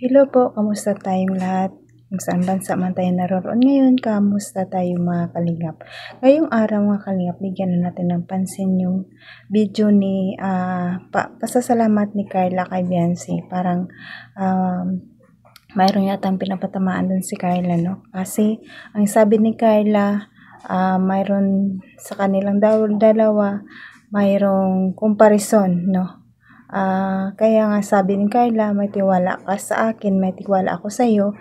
Hello po, kamusta tayong lahat? Kung saan bansa man tayo naroon ngayon, kamusta tayo mga kalingap? Ngayong araw mga kalingap, bigyan na natin ng pansin yung video ni pasasalamat ni Carla kay Beyonce. Parang mayroon yatang pinapatamaan dun si Carla, no? Kasi ang sabi ni Carla, mayroon sa kanilang dalawa, mayroong comparison, no? Kaya nga sabi ni Carla, may tiwala ka sa akin, may tiwala ako sa iyo.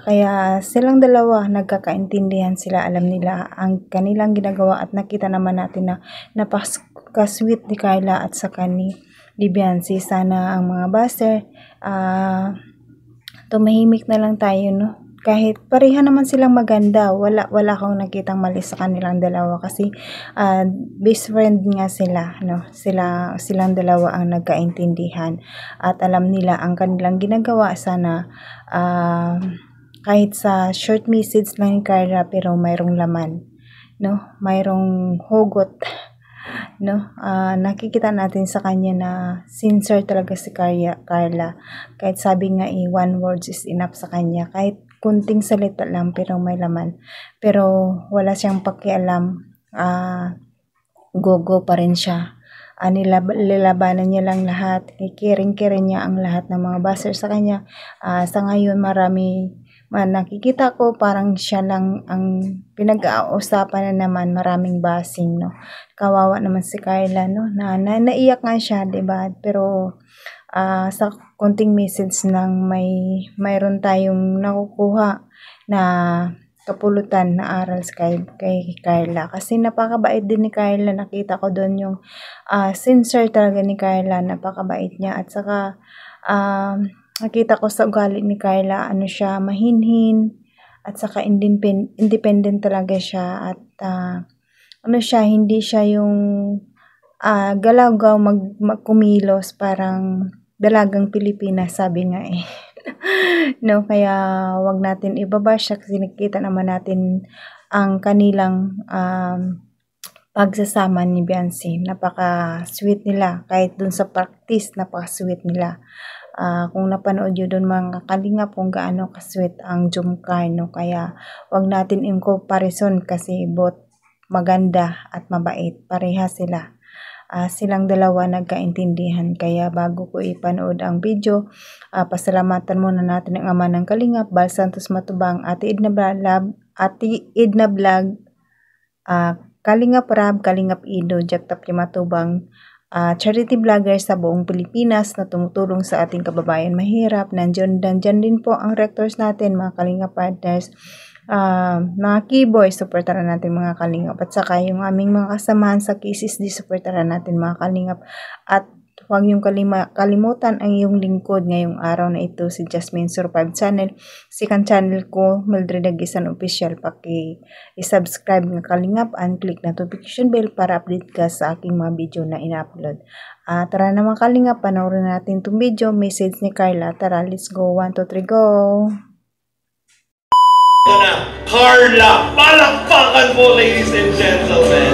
Kaya silang dalawa nagkakaintindihan sila, alam nila ang kanilang ginagawa at nakita naman natin na napaka-sweet ni Carla at saka ni Beyonce. Sana ang mga baser tumahimik na lang tayo, no? Kahit pareha naman silang maganda, wala akong nakitang mali sa kanilang dalawa kasi best friend nga sila, no? Silang dalawa ang nagkaintindihan at alam nila ang kanilang ginagawa. Sana kahit sa short message lang ni Carla pero mayroong laman, no? Mayroong hugot, no? Nakikita natin sa kanya na sincere talaga si Carla. Kahit sabi nga one words is enough sa kanya, kahit kunting salita lang pero may laman, pero wala siyang pakialam, go pa rin siya. Nilalabanan niya lang lahat, kikiring niya ang lahat ng mga baser sa kanya. Sa ngayon nakikita ko parang siya lang ang pinag-uusapan na naman, maraming basing, no? Kawawa naman si Carla, no? Naiyak nga siya, diba? Pero sa konting message lang mayroon tayong nakukuha na kapulutan na aral kay Carla, kasi napakabait din ni Carla. Nakita ko doon yung sincere talaga ni Carla, napakabait niya. At saka nakita ko sa ugali ni Carla, siya, mahinhin at saka independent talaga siya. At hindi siya yung galaw-gaw magkumilos, parang dalagang Pilipinas, sabi nga eh. No, kaya wag natin ibabash siya kasi nakita naman natin ang kanilang pagsasama ni Beyonce. Napaka-sweet nila, kahit dun sa practice, napaka-sweet nila. Kung napanood nyo dun mga kalingap kung gaano ka-sweet ang Jumcar, no? Kaya wag natin in comparison kasi both maganda at mabait, pareha sila. Silang dalawa nagkaintindihan. Kaya bago ko ipanood ang video, pasalamatan muna natin ang ama ng kalingap, Bal Santos Matubang, Ate Edna Vlog, Kalingap Rab, Kalingap Ido, Jack Tapia Matubang, charity vlogger sa buong Pilipinas na tumutulong sa ating kababayan mahirap. Nandyan din po ang rectors natin, mga Kalingap partners, mga keyboy, supportaran natin mga kalingap. At saka yung aming mga kasamahan sa KCSD, supportaran natin mga kalingap. At huwag yung kalimutan ang iyong lingkod ngayong araw na ito, si Jasmine Survive Channel. Second channel ko, Mildred Agisan Official. I-subscribe ng kalingap and click na notification bell para update ka sa aking mga video na ina-upload. Tara na mga kalingap, panoorin natin itong video. Message ni Carla. Tara, let's go. 1, 2, 3, go! Carla, palakpakan po, ladies and gentlemen.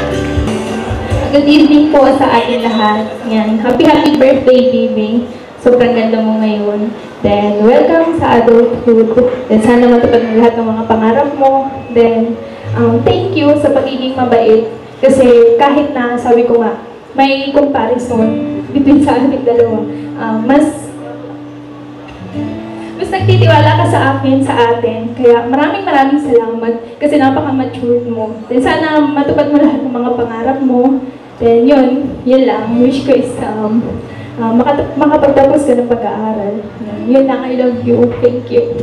Good evening po sa ating lahat. Yan. Happy birthday, baby. Sobrang ganda mo ngayon. Then, welcome sa adulthood. Then, sana matupad mo lahat ng mga pangarap mo. Then, thank you sa pagiging mabait. Kasi kahit na, sabi ko nga, may comparison between sa ating dalawa. Mas nagtitiwala ka sa akin, sa atin. Kaya maraming salamat kasi napaka-mature mo. Then sana matupad mo lahat ng mga pangarap mo. Then yun lang. Wish ko is makapagtapos ka ng pag-aaral. Yun lang, I love you. Thank you.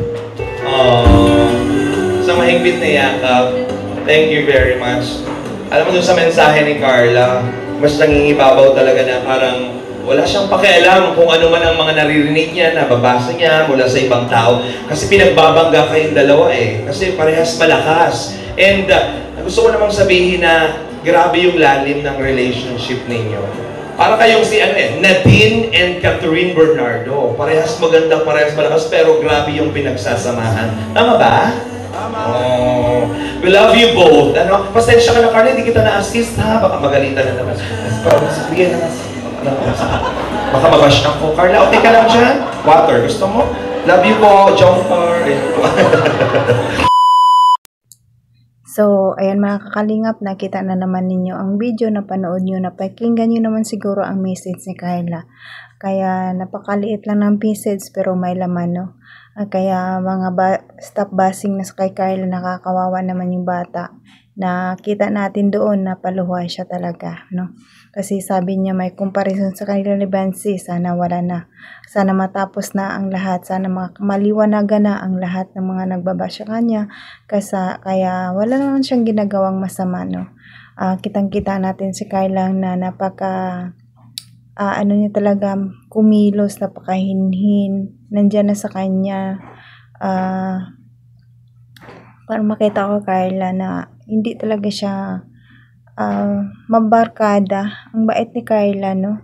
Sa mahigpit na yakap, thank you very much. Alam mo dun sa mensahe ni Carla, mas nangingibabaw talaga na parang wala siyang pakialam kung ano man ang mga naririnig niya, nababasa niya mula sa ibang tao. Kasi pinagbabangga kayong dalawa eh. Kasi parehas malakas. And gusto ko namang sabihin na grabe yung lalim ng relationship ninyo. Para kayong si Nadine and Catherine Bernardo. Parehas maganda, parehas malakas, pero grabe yung pinagsasamahan. Tama ba? Tama. Oh, we love you both. Pasensya ka na, Carla, hindi kita na-assist ha. Baka magalitan na naman. Bigyan naman. Baka mabash ako. Carla, okay ka lang dyan? Water, gusto mo? Love you po, Jomcar. So, ayan mga kakalingap, nakita na naman ninyo ang video, napanood nyo, napakinggan nyo naman siguro ang message ni Carla. Kaya napakaliit lang ng message pero may laman, no? Kaya mga stop basing na kay Carla, nakakawawa naman yung bata. Nakita natin doon na paluha siya talaga, no? Kasi sabi niya may comparison sa kanila ni Bansi, sana wala na. Sana matapos na ang lahat, sana maliwanagan na ang lahat ng mga nagbabasya kanya. Kaya wala naman siyang ginagawang masama, no? Kitang-kita natin si Carla na napaka ano niya talaga, kumilos, napakahinhin, nandyan na sa kanya. Para makita ko Carla na hindi talaga siya mabarkada. Ang bait ni Carla, no?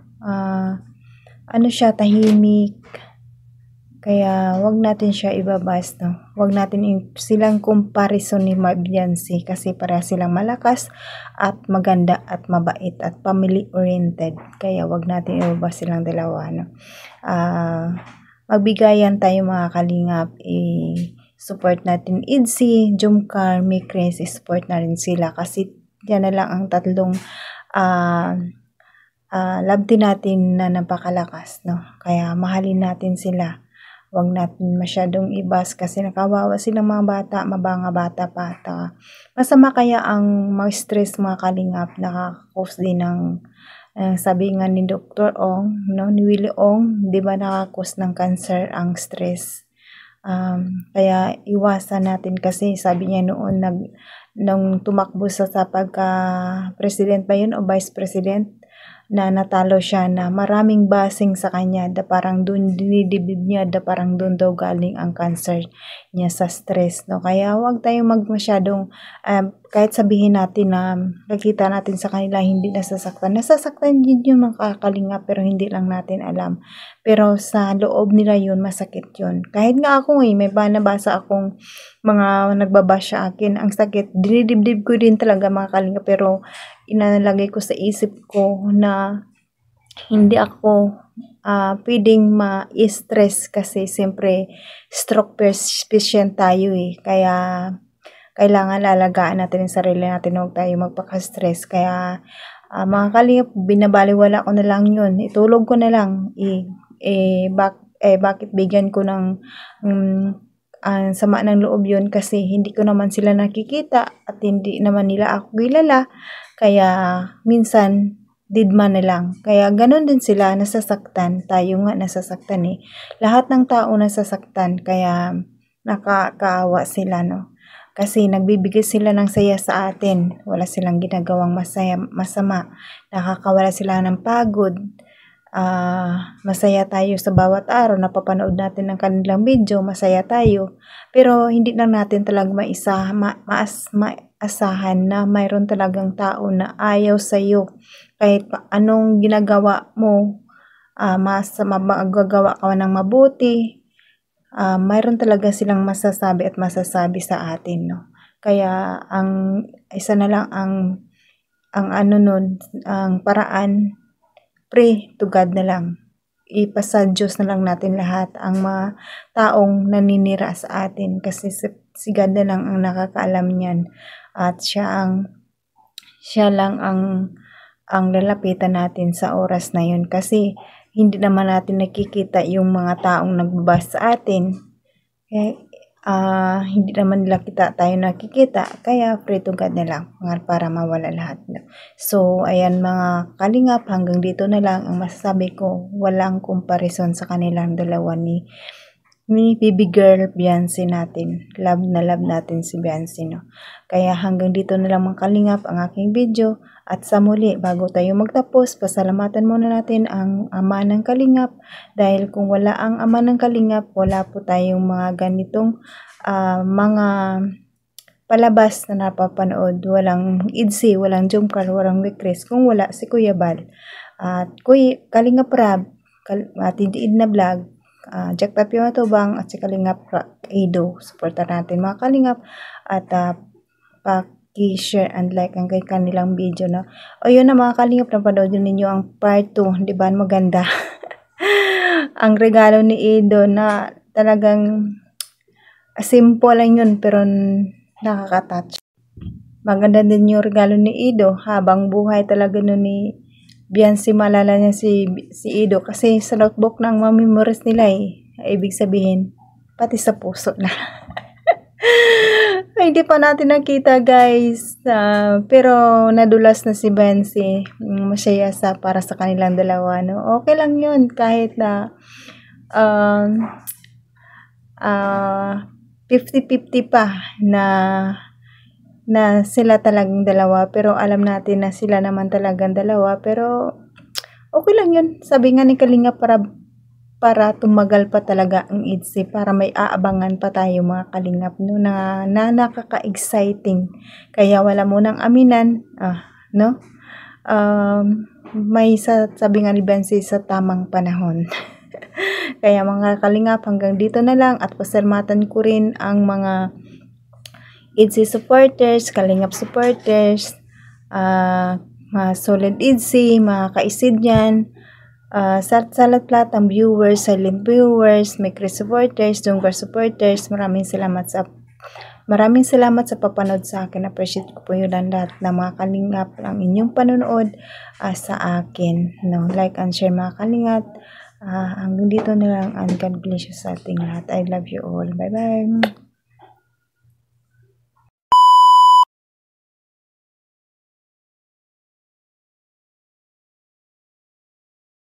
Ano siya, tahimik. Kaya wag natin siya ibabas, no? Wag natin silang comparison ni Biancy kasi para silang malakas at maganda at mabait at family oriented. Kaya wag natin ibabas silang dalawa, no? Magbigayan tayo mga kalingap. Support natin Idzy, Jomcar, Mikres, support na rin sila kasi yan na lang ang tatlong love din natin na napakalakas, no? Kaya mahalin natin sila. Huwag natin masyadong ibas kasi nakawawa silang mga bata, mabanga bata pa. Masama kaya ang ma-stress mga kalingap, nakaka-cause din ng sabi nga ni Dr. Ong, no, ni Willie Ong, di ba nakaka-cause ng cancer ang stress. Kaya iwasan natin kasi sabi niya noon nung tumakbo sa pagka-president ba yun o vice president, na natalo siya na maraming basing sa kanya, da parang dun dinidibid niya, da parang dun daw galing ang cancer niya sa stress, no? Kaya huwag tayong masyadong kahit sabihin natin na nakita natin sa kanila hindi nasasaktan din yung mga kalinga pero hindi lang natin alam, pero sa loob nila yun masakit yun. Kahit nga ako may nabasa akong mga nagbabash sa akin, ang sakit, dinidibdib ko din talaga mga kalinga, pero inalagay ko sa isip ko na hindi ako pwedeng ma-stress kasi siyempre stroke patient tayo kaya kailangan lalagaan natin yung sarili natin, huwag tayo magpaka-stress. Kaya mga kalingap, binabaliwala ko na lang yun, itulog ko na lang bakit bigyan ko ng sama ng loob yun kasi hindi ko naman sila nakikita at hindi naman nila ako kilala. Kaya minsan didma na lang. Kaya ganun din sila, nasasaktan. Tayo nga nasasaktan Lahat ng tao nasasaktan. Kaya nakakaawa sila, no? Kasi nagbibigay sila ng saya sa atin. Wala silang ginagawang masama. Nakakawala sila ng pagod. Masaya tayo sa bawat araw, napapanood natin ng kanilang video, masaya tayo. Pero hindi lang natin talaga maasahan na mayroon talagang tao na ayaw sa'yo. Kahit anong ginagawa mo, magagawa ka ng mabuti, mayroon talaga silang masasabi sa atin, no? Kaya ang isa na lang ang paraan, pray to God na lang. Ipasa Diyos na lang natin lahat ang mga taong naninira sa atin kasi si God na lang ang nakakaalam niyan at siya lang ang lalapitan natin sa oras na yun kasi hindi naman natin nakikita yung mga taong nagbabas sa atin. Hindi naman nila tayo nakikita, kaya pray to God na lang para mawala lahat. So, ayan mga kalingap, hanggang dito na lang ang masasabi ko. Walang comparison sa kanilang dalawa ni baby girl Biancy natin. Love na love natin si Biancy, no? Kaya hanggang dito na lang mga kalingap ang aking video. At sa muli, bago tayo magtapos, pasalamatan muna natin ang Ama ng Kalingap. Dahil kung wala ang Ama ng Kalingap, wala po tayong mga ganitong mga palabas na napapanood. Walang Idzy, walang Jomcar, walang Mikres, kung wala si Kuya Bal. At Kalingap Rab, at Indiid na Vlog, Jack Tapio Matubang, at si Kalingap Edo. Supportan natin mga Kalingap. At i-share and like ang kanilang video, no? O yun na mga kalingap, napanood ninyo ang part 2, di ba maganda? Ang regalo ni Edo na talagang simple lang yun pero nakaka-touch. Maganda din yung regalo ni Ido. Habang buhay talaga nun ni Biancy, malala niya si Ido kasi sa notebook ng memories nila ibig sabihin pati sa puso na. Ay, hindi pa natin nakita guys, pero nadulas na si Biancy. Masaya para sa kanilang dalawa, no? Okay lang yun kahit na 50-50 pa na sila talagang dalawa, pero alam natin na sila naman talagang dalawa, pero okay lang yun. Sabi nga ni Kalinga, para tumagal pa talaga ang IDSI, para may aabangan pa tayo mga Kalingap, no, na nakaka-exciting. Kaya wala munang aminan, no? May sabi nga ni Biancy, sa tamang panahon. Kaya mga Kalingap, hanggang dito na lang, at pasalamatan ko rin ang mga IDSI supporters, Kalingap supporters, mga solid IDSI, mga kaisid yan, sa lahat ng viewers, silent viewers, Mikri supporters, Dunggar supporters, maraming salamat sa papanood sa akin. Appreciate ko po yun ang lahat ng mga Kalingap, ang inyong panonood sa akin, no? Like and share mga Kalingap. Hanggang dito na lang, and God bless you sa ating lahat. I love you all. Bye bye.